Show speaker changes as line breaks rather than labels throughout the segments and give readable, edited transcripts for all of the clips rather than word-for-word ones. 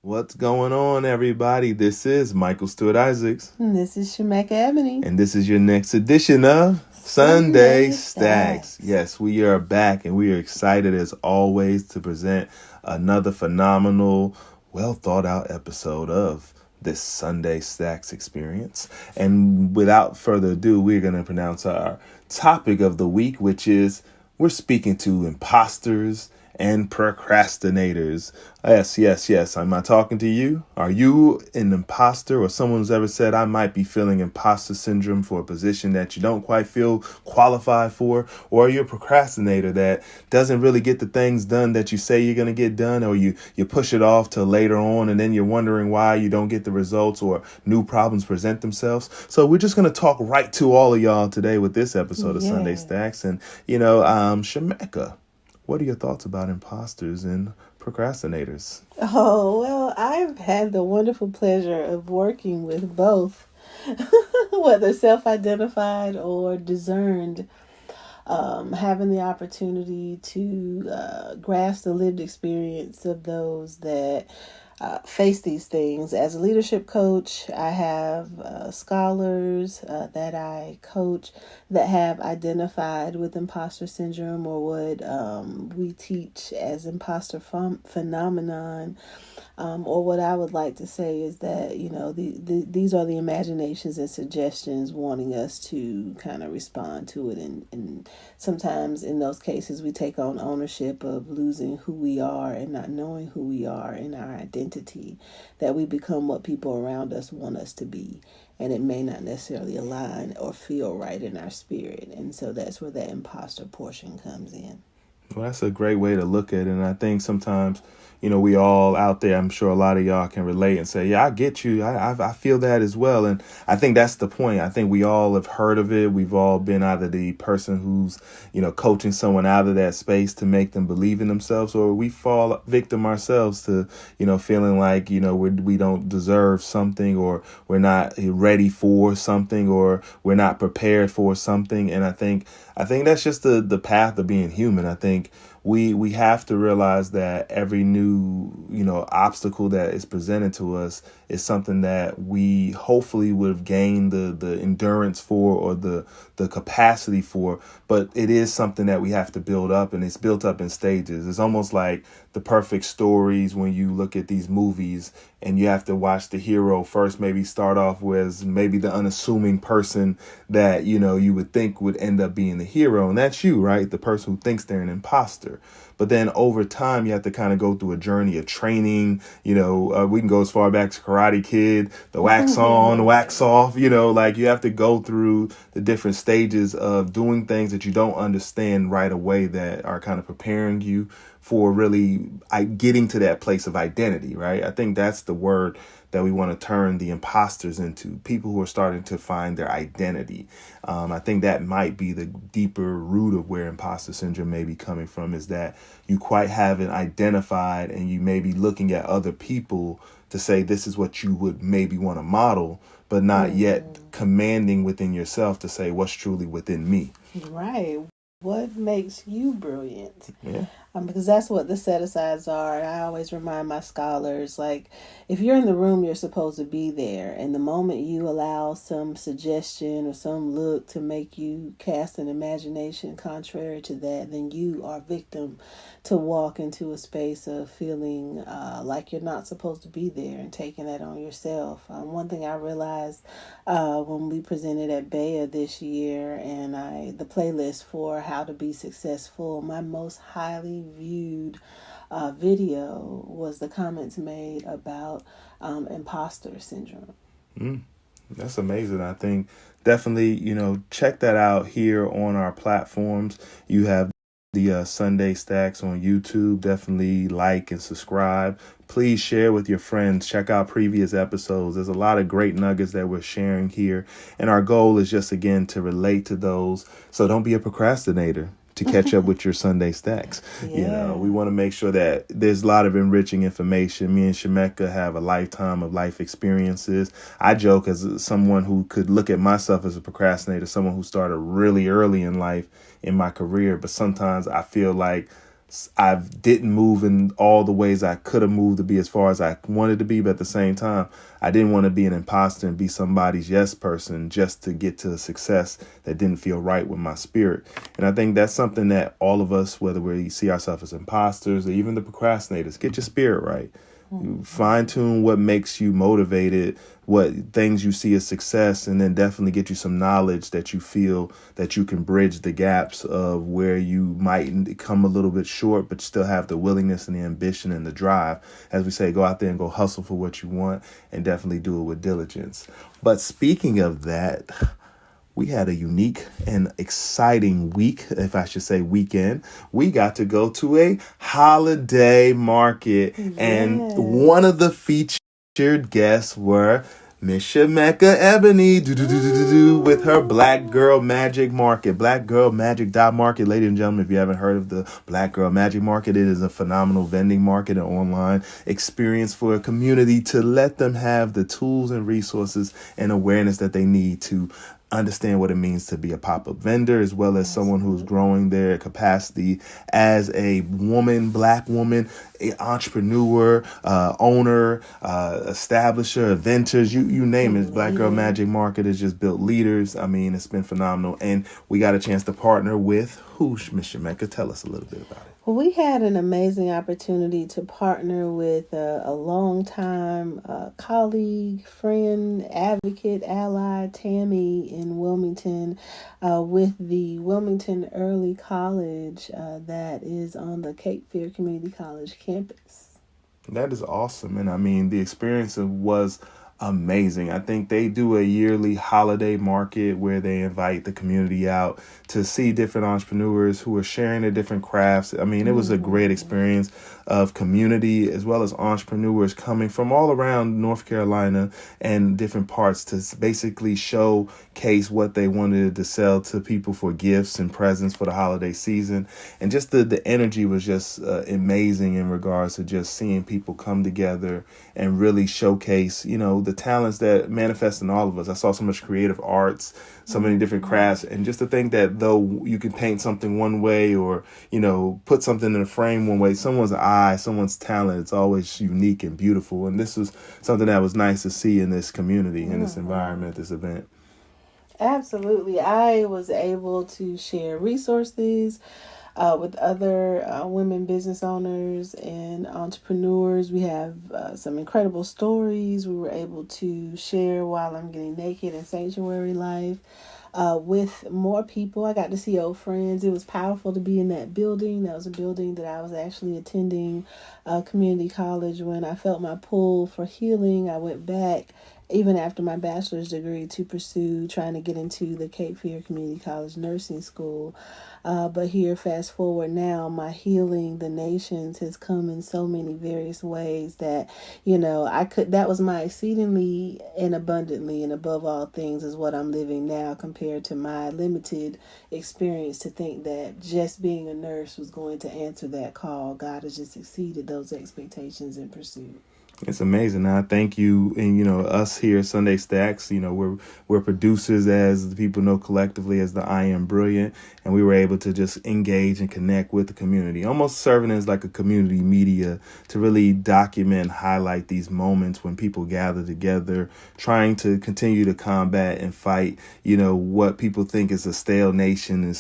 What's going on, everybody? This is Michael Stewart-Isaacs.
And this is Shemekka Ebony.
And this is your next edition of Sunday Stacks. Yes, we are back and we are excited as always to present another phenomenal, well thought out episode of this Sunday Stacks experience. And without further ado, we're going to pronounce our topic of the week, which is we're speaking to imposters and procrastinators. Yes. Am I talking to you? Are you an imposter or someone who's ever said, I might be feeling imposter syndrome for a position that you don't quite feel qualified for? Or are you a procrastinator that doesn't really get the things done that you say you're going to get done, or you push it off till later on and then you're wondering why you don't get the results or new problems present themselves? So we're just going to talk right to all of y'all today with this episode of Sunday Stacks. And, Shemekka, what are your thoughts about imposters and procrastinators?
Oh, well, I've had the wonderful pleasure of working with both, whether self-identified or discerned, having the opportunity to grasp the lived experience of those that face these things. As a leadership coach, I have scholars that I coach that have identified with imposter syndrome, or what we teach as imposter phenomenon. Or what I would like to say is that, these are the imaginations and suggestions wanting us to kind of respond to it. And sometimes in those cases, we take on ownership of losing who we are and not knowing who we are in our identity, that we become what people around us want us to be. And it may not necessarily align or feel right in our spirit. And so that's where that imposter portion comes in.
Well, that's a great way to look at it. And I think sometimes, we all out there, I'm sure a lot of y'all can relate and say, yeah, I get you. I feel that as well. And I think that's the point. I think we all have heard of it. We've all been either the person who's, coaching someone out of that space to make them believe in themselves, or we fall victim ourselves to, feeling like, we don't deserve something, or we're not ready for something, or we're not prepared for something. And I think that's just the path of being human. I think we have to realize that every new, obstacle that is presented to us is something that we hopefully would have gained the endurance for, or the capacity for. But it is something that we have to build up, and it's built up in stages. It's almost like the perfect stories when you look at these movies, and you have to watch the hero first, maybe start off with maybe the unassuming person that, you would think would end up being the hero. And that's you, right? The person who thinks they're an imposter. But then over time, you have to kind of go through a journey of training. We can go as far back to Karate Kid, the wax on, wax off, like you have to go through the different stages of doing things that you don't understand right away, that are kind of preparing you for really getting to that place of identity, right? I think that's the word that we want to turn the imposters into, people who are starting to find their identity. I think that might be the deeper root of where imposter syndrome may be coming from, is that you quite haven't identified, and you may be looking at other people to say this is what you would maybe want to model, but not yet commanding within yourself to say what's truly within me.
Right. What makes you brilliant?
Yeah.
Because that's what the set-asides are. I always remind my scholars, like, if you're in the room, you're supposed to be there. And the moment you allow some suggestion or some look to make you cast an imagination contrary to that, then you are victim to walk into a space of feeling like you're not supposed to be there, and taking that on yourself. One thing I realized when we presented at Bea this year, and the playlist for how to be successful, my most highly viewed video was the comments made about imposter syndrome.
That's amazing. I think definitely, check that out here on our platforms. You have the Sunday Stacks on YouTube. Definitely like and subscribe. Please share with your friends. Check out previous episodes. There's a lot of great nuggets that we're sharing here. And our goal is just, again, to relate to those. So don't be a procrastinator to catch up with your Sunday Stacks.
Yeah.
We want to make sure that there's a lot of enriching information. Me and Shemekka have a lifetime of life experiences. I joke, as someone who could look at myself as a procrastinator, someone who started really early in life in my career, but sometimes I feel like I didn't move in all the ways I could have moved to be as far as I wanted to be. But at the same time, I didn't want to be an imposter and be somebody's yes person just to get to a success that didn't feel right with my spirit. And I think that's something that all of us, whether we see ourselves as imposters or even the procrastinators, get your spirit right. Fine tune what makes you motivated, what things you see as success, and then definitely get you some knowledge that you feel that you can bridge the gaps of where you might come a little bit short, but still have the willingness and the ambition and the drive. As we say, go out there and go hustle for what you want and definitely do it with diligence. But speaking of that, we had a unique and exciting week, if I should say weekend. We got to go to a holiday market, and one of the featured guests were Miss Shemekka Ebony with her Black Girl Magic Market, Black Girl Magic Market. Ladies and gentlemen, if you haven't heard of the Black Girl Magic Market, it is a phenomenal vending market and online experience for a community to let them have the tools and resources and awareness that they need to understand what it means to be a pop-up vendor, as well as someone who's growing their capacity as a woman, Black woman, a entrepreneur, owner, establisher, inventors, you name it. Black Girl Magic Market has just built leaders. I mean, it's been phenomenal. And we got a chance to partner with who, Miss Shemekka? Tell us a little bit about it.
Well, we had an amazing opportunity to partner with a longtime colleague, friend, advocate, ally, Tammy in Wilmington, with the Wilmington Early College that is on the Cape Fear Community College campus.
That is awesome. And I mean, the experience was amazing. I think they do a yearly holiday market where they invite the community out to see different entrepreneurs who are sharing their different crafts. I mean, it was a great experience of community as well as entrepreneurs coming from all around North Carolina and different parts to basically showcase what they wanted to sell to people for gifts and presents for the holiday season. And just the energy was just amazing in regards to just seeing people come together and really showcase, the talents that manifest in all of us. I saw so much creative arts, so many different crafts, and just to think that though you can paint something one way or, put something in a frame one way, someone's eye, someone's talent, it's always unique and beautiful. And this was something that was nice to see in this community, in this environment, this event.
Absolutely. I was able to share resources with other women business owners and entrepreneurs. We have some incredible stories we were able to share while I'm getting naked in sanctuary life with more people. I got to see old friends. It was powerful to be in that building. That was a building that I was actually attending community college when I felt my pull for healing. I went back even after my bachelor's degree to pursue trying to get into the Cape Fear Community College nursing school. But here, fast forward now, my healing the nations has come in so many various ways that, that was my exceedingly and abundantly and above all things is what I'm living now compared to my limited experience to think that just being a nurse was going to answer that call. God has just exceeded those expectations and pursuit.
It's amazing. I thank you. And, us here at Sunday Stacks, we're producers, as the people know collectively as the I Am Brilliant. And we were able to just engage and connect with the community, almost serving as like a community media to really document, highlight these moments when people gather together, trying to continue to combat and fight, what people think is a stale nation.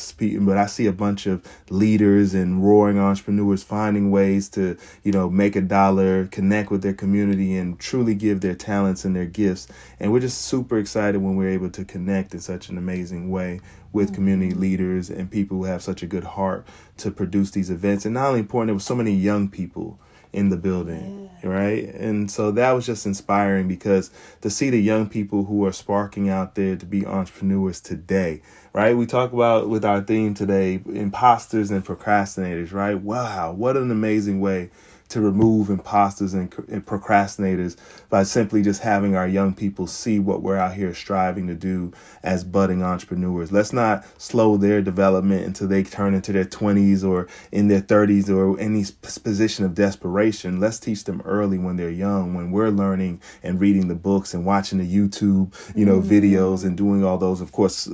But I see a bunch of leaders and roaring entrepreneurs finding ways to, make a dollar, connect with their community and truly give their talents and their gifts. And we're just super excited when we're able to connect in such an amazing way with community leaders and people who have such a good heart to produce these events. And not only important, there were so many young people in the building, right? And so that was just inspiring because to see the young people who are sparking out there to be entrepreneurs today, right? We talk about with our theme today, imposters and procrastinators, right? Wow, what an amazing way to remove imposters and procrastinators by simply just having our young people see what we're out here striving to do as budding entrepreneurs. Let's not slow their development until they turn into their 20s or in their 30s or any position of desperation. Let's teach them early when they're young, when we're learning and reading the books and watching the YouTube, videos and doing all those, of course,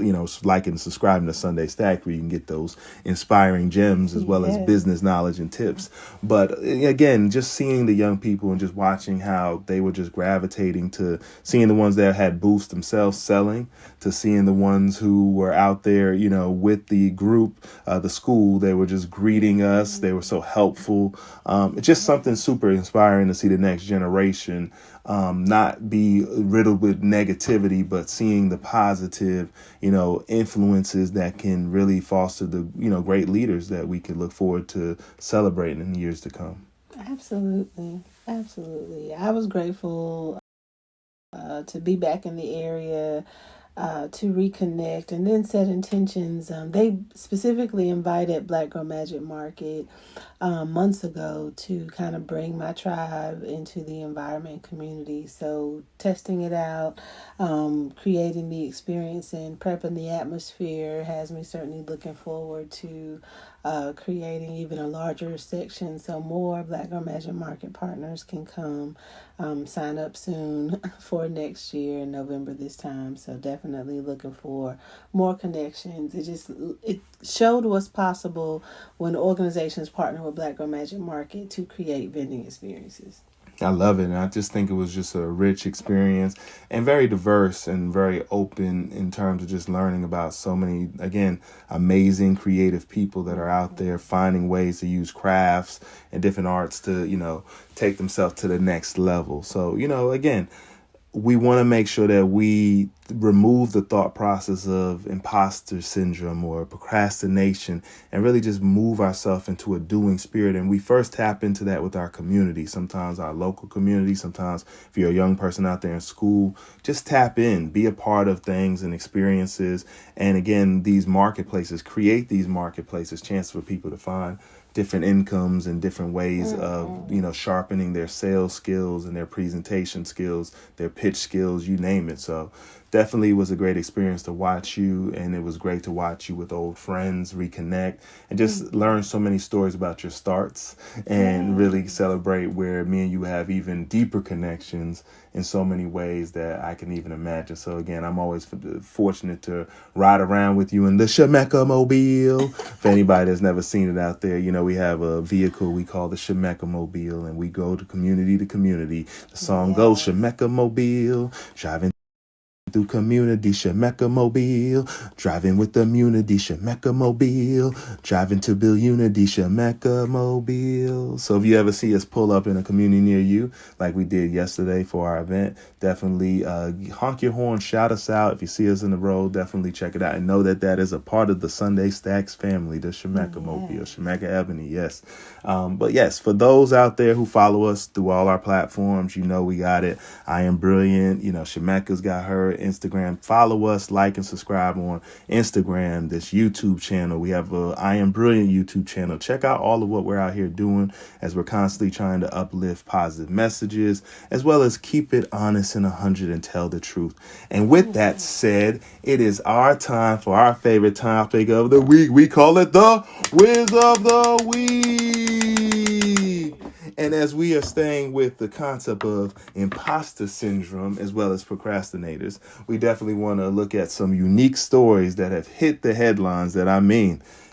like and subscribing to Sunday Stack, where you can get those inspiring gems as well as business knowledge and tips. But again, just seeing the young people and just watching how they were just gravitating to seeing the ones that had booths themselves selling, to seeing the ones who were out there, with the group, the school, they were just greeting us. They were so helpful. It's just something super inspiring to see the next generation not be riddled with negativity, but seeing the positive, influences that can really foster the, great leaders that we could look forward to celebrating in the years to come.
Absolutely. I was grateful to be back in the area, to reconnect and then set intentions. They specifically invited Black Girl Magic Market months ago to kind of bring my tribe into the environment community. So testing it out, creating the experience and prepping the atmosphere has me certainly looking forward to creating even a larger section so more Black Girl Magic Market partners can come. Sign up soon for next year in November this time. So definitely looking for more connections. It showed what's possible when organizations partner with Black Girl Magic Market to create vending experiences.
I love it. And I just think it was just a rich experience and very diverse and very open in terms of just learning about so many, again, amazing creative people that are out there finding ways to use crafts and different arts to, take themselves to the next level. So, again, we want to make sure that we remove the thought process of imposter syndrome or procrastination and really just move ourselves into a doing spirit. And we first tap into that with our community, sometimes our local community, sometimes if you're a young person out there in school, just tap in, be a part of things and experiences. And again, these marketplaces, create these marketplaces, chance for people to find different incomes and different ways of, sharpening their sales skills and their presentation skills, their pitch skills, you name it. So definitely was a great experience to watch you. And it was great to watch you with old friends, reconnect, and just learn so many stories about your starts and really celebrate where me and you have even deeper connections in so many ways that I can even imagine. So again, I'm always fortunate to ride around with you in the Shemekka Mobile. If anybody that's never seen it out there, we have a vehicle we call the Shemekka Mobile, and we go to community to community. The song goes, Shemekka Mobile, driving through community, Shemekka Mobile, driving with immunity, Shemekka Mobile, driving to build unity, Shemekka Mobile. So if you ever see us pull up in a community near you, like we did yesterday for our event, definitely honk your horn, shout us out. If you see us in the road, definitely check it out and know that that is a part of the Sunday Stacks family, the Shemekka Mobile, Shemekka Ebony, yes. But yes, for those out there who follow us through all our platforms, we got it. I Am Brilliant, Shemekka's got her Instagram. Follow us, like and subscribe on Instagram, this YouTube channel. We have a I Am Brilliant YouTube channel. Check out all of what we're out here doing as we're constantly trying to uplift positive messages, as well as keep it honest and 100 and tell the truth. And with that said, it is our time for our favorite topic of the week. We call it the Whiz of the Week. And as we are staying with the concept of imposter syndrome as well as procrastinators, we definitely want to look at some unique stories that have hit the headlines that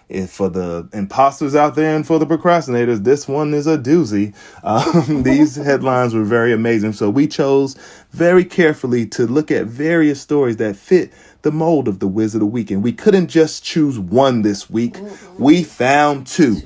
if for the imposters out there and for the procrastinators, this one is a doozy. These headlines were very amazing. So we chose very carefully to look at various stories that fit the mold of the Whiz of the Week. And we couldn't just choose one this week. We found two.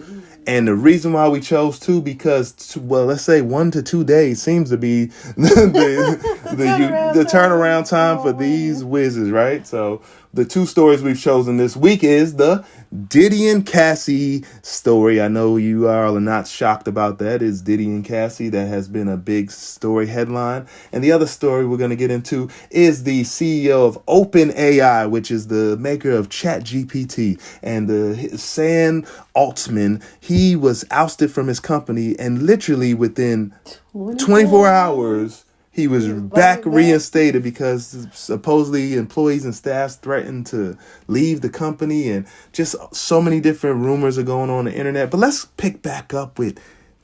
And the reason why we chose two, because, let's say 1 to 2 days seems to be the turnaround time for these whizzes, right? So the two stories we've chosen this week is the Diddy and Cassie story. I know you all are not shocked about that. It's Diddy and Cassie. That has been a big story headline. And the other story we're going to get into is the CEO of OpenAI, which is the maker of ChatGPT, and Sam Altman. He was ousted from his company, and literally within 24 hours, he was back reinstated because supposedly employees and staff threatened to leave the company, and just so many different rumors are going on the internet. But let's pick back up with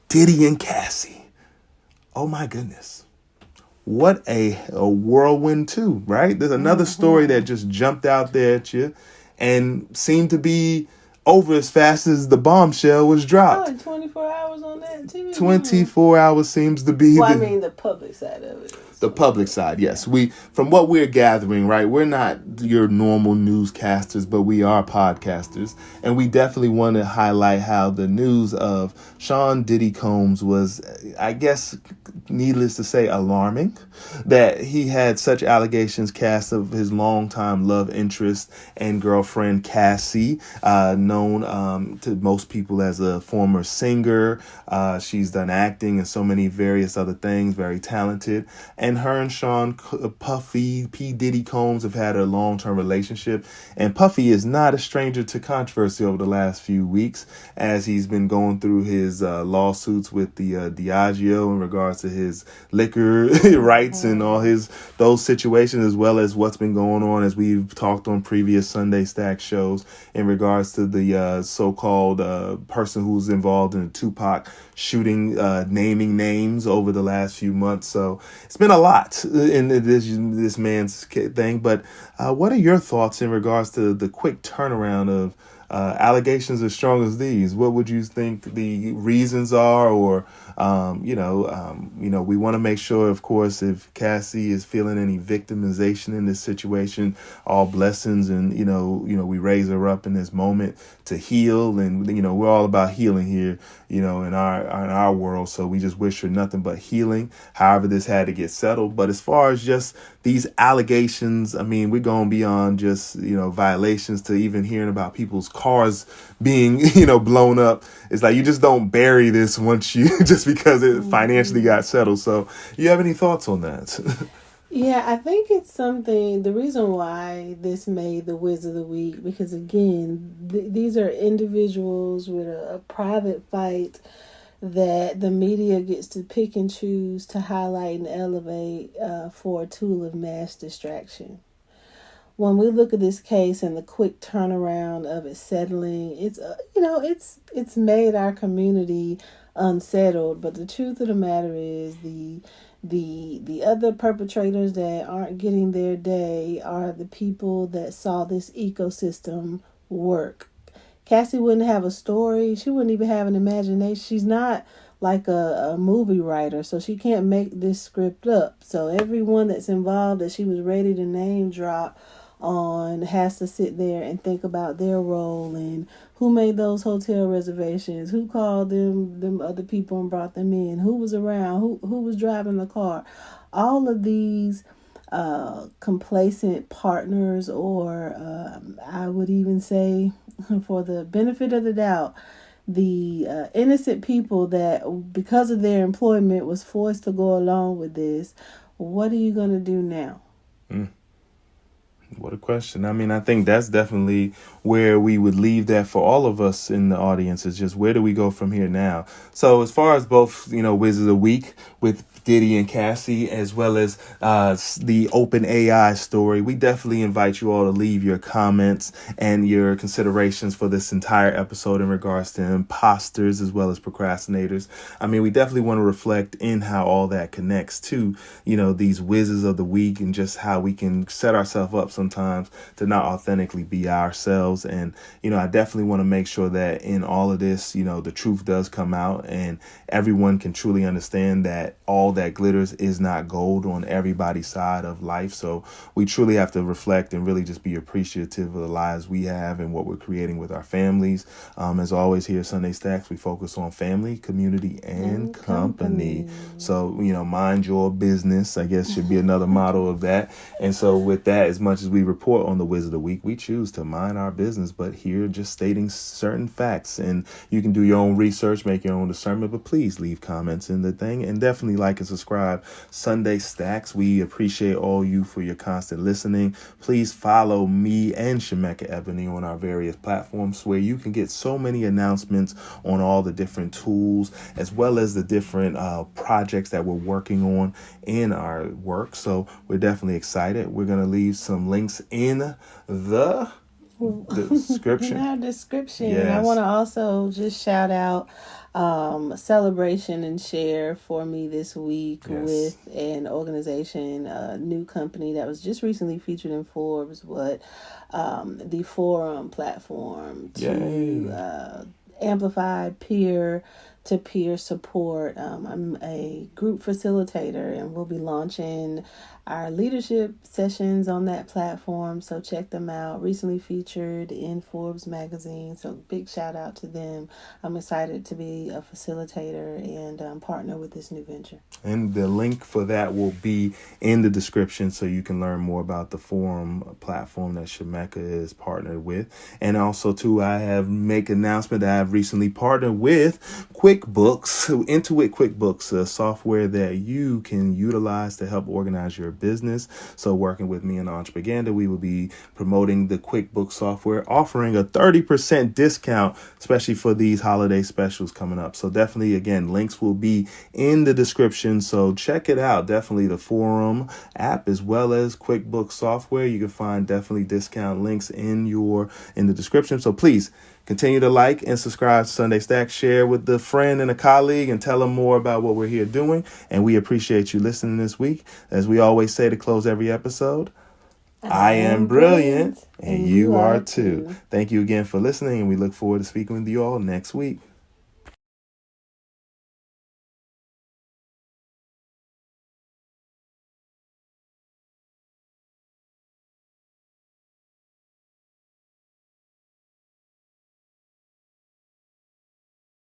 Diddy and Cassie. Oh my goodness. What a whirlwind too, right? There's another story that just jumped out there at you and seemed to be over as fast as the bombshell was dropped.
Oh, 24 hours on that too?
24 hours seems to be
the public side of it.
The public side, yes. From what we're gathering, right, we're not your normal newscasters, but we are podcasters. And we definitely want to highlight how the news of Sean Diddy Combs was, I guess, needless to say, alarming. That he had such allegations cast of his longtime love interest and girlfriend, Cassie, known to most people as a former singer. She's done acting and so many various other things, very talented. And her and Sean Puffy P. Diddy Combs have had a long-term relationship. And Puffy is not a stranger to controversy over the last few weeks, as he's been going through his lawsuits with the Diageo in regards to his liquor rights and all those situations, as well as what's been going on, as we've talked on previous Sunday Stack shows, in regards to the so-called person who's involved in the Tupac shooting, naming names over the last few months. So it's been a lot in this man's thing. But what are your thoughts in regards to the quick turnaround of allegations as strong as these? What would you think the reasons are? Or, we want to make sure, of course, if Cassie is feeling any victimization in this situation, all blessings, and, we raise her up in this moment to heal. And, we're all about healing here, in our world. So we just wish her nothing but healing, however this had to get settled. But as far as just these allegations, I mean, we're going beyond just, violations to even hearing about people's cars being, blown up. It's like, you just don't bury this once you, just because it financially got settled. So you have any thoughts on that?
Yeah, I think it's something, the reason why this made the Wiz of the Week, because again, these are individuals with a private fight that the media gets to pick and choose to highlight and elevate for a tool of mass distraction. When we look at this case and the quick turnaround of it settling, it's made our community unsettled. But the truth of the matter is the other perpetrators that aren't getting their day are the people that saw this ecosystem work. Cassie wouldn't have a story. She wouldn't even have an imagination. She's not like a movie writer, so she can't make this script up. So everyone that's involved that she was ready to name drop on has to sit there and think about their role and who made those hotel reservations, who called them other people and brought them in, who was around, who was driving the car. All of these complacent partners, or I would even say, for the benefit of the doubt, the innocent people that because of their employment was forced to go along with this. What are you going to do now?
What a question. I mean, I think that's definitely where we would leave that for all of us in the audience, is just where do we go from here now? So as far as both, Wiz of the Week with Diddy and Cassie, as well as the OpenAI story, we definitely invite you all to leave your comments and your considerations for this entire episode in regards to imposters as well as procrastinators. I mean, we definitely want to reflect in how all that connects to, these whizzes of the week, and just how we can set ourselves up sometimes to not authentically be ourselves. And, I definitely want to make sure that in all of this, the truth does come out and everyone can truly understand that all that glitters is not gold on everybody's side of life. So we truly have to reflect and really just be appreciative of the lives we have and what we're creating with our families. As always, here at Sunday Stacks, we focus on family, community, and company. So, mind your business, I guess, should be another motto of that. And so with that, as much as we report on the Wizard of the Week, we choose to mind our business, but here just stating certain facts. And you can do your own research, make your own discernment, but please leave comments in the thing and definitely like and subscribe. Sunday Stacks, we appreciate all you for your constant listening. Please follow me and Shemekka Ebony on our various platforms where you can get so many announcements on all the different tools as well as the different projects that we're working on in our work. So we're definitely excited. We're going to leave some links in the description.
In our description.
Yes.
I want to also just shout out celebration and share for me this week with an organization, a new company that was just recently featured in Forbes, but the Forum platform to amplify peer-to-peer support. I'm a group facilitator, and we'll be launching our leadership sessions on that platform, so check them out. Recently featured in Forbes magazine, so big shout out to them. I'm excited to be a facilitator and partner with this new venture. And
the link for that will be in the description, so you can learn more about the Forum platform that Shemekka is partnered with. And also too, I have make announcement that I've recently partnered with QuickBooks, Intuit QuickBooks, a software that you can utilize to help organize your business. So working with me and Entrepreneur, we will be promoting the QuickBooks software, offering a 30% discount, especially for these holiday specials coming up. So definitely, again, links will be in the description. So check it out. Definitely the Forum app as well as QuickBooks software. You can find definitely discount links in the description. So please continue to like and subscribe to Sunday Stack, share with a friend and a colleague, and tell them more about what we're here doing. And we appreciate you listening this week. As we always say to close every episode, I am brilliant and you are too. Thank you again for listening, and we look forward to speaking with you all next week.